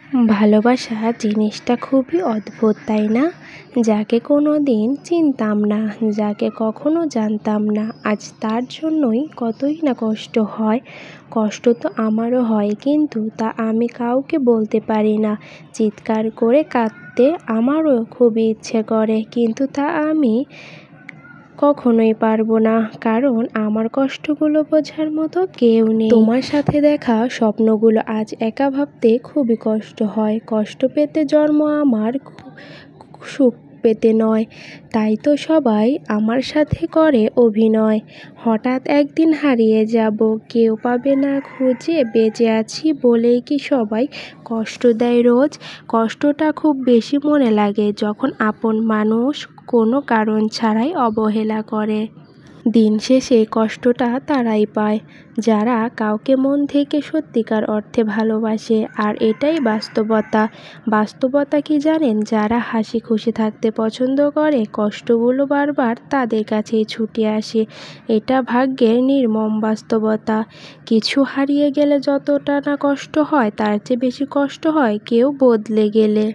ভালোবাসা জিনিসটা খুবই অদ্ভুত, তাই না? যাকে কোনো দিন চিনতাম না, যাকে কখনো জানতাম না, আজ তার জন্যই কতই না কষ্ট হয়। কষ্ট তো আমারও হয়, কিন্তু তা আমি কাউকে বলতে পারি না। চিৎকার করে কাঁদতে আমারও খুবই ইচ্ছে করে, কিন্তু তা আমি কখনোই পারবো না, কারণ আমার কষ্টগুলো বোঝার মতো কেউ নেই। তোমার সাথে দেখা স্বপ্নগুলো আজ একা ভাবতে খুবই কষ্ট হয়। কষ্ট পেতে জন্ম আমার, সুখ পেতে নয়। তাই তো সবাই আমার সাথে করে অভিনয়। হঠাৎ একদিন হারিয়ে যাব, কেউ পাবে না খুঁজে। বেঁচে আছি বলেই কি সবাই কষ্ট দেয় রোজ? কষ্টটা খুব বেশি মনে লাগে যখন আপন মানুষ কোনো কারণ ছাড়াই অবহেলা করে। দিন শেষে কষ্টটা তারাই পায় যারা কাউকে মন থেকে সত্যিকার অর্থে ভালোবাসে। আর এটাই বাস্তবতা। বাস্তবতা কি জানেন? যারা হাসি খুশি থাকতে পছন্দ করে, কষ্টগুলো বারবার তাদের কাছেই ছুটে আসে। এটা ভাগ্যের নির্মম বাস্তবতা। কিছু হারিয়ে গেলে যতটা না কষ্ট হয়, তার চেয়ে বেশি কষ্ট হয় কেউ বদলে গেলে।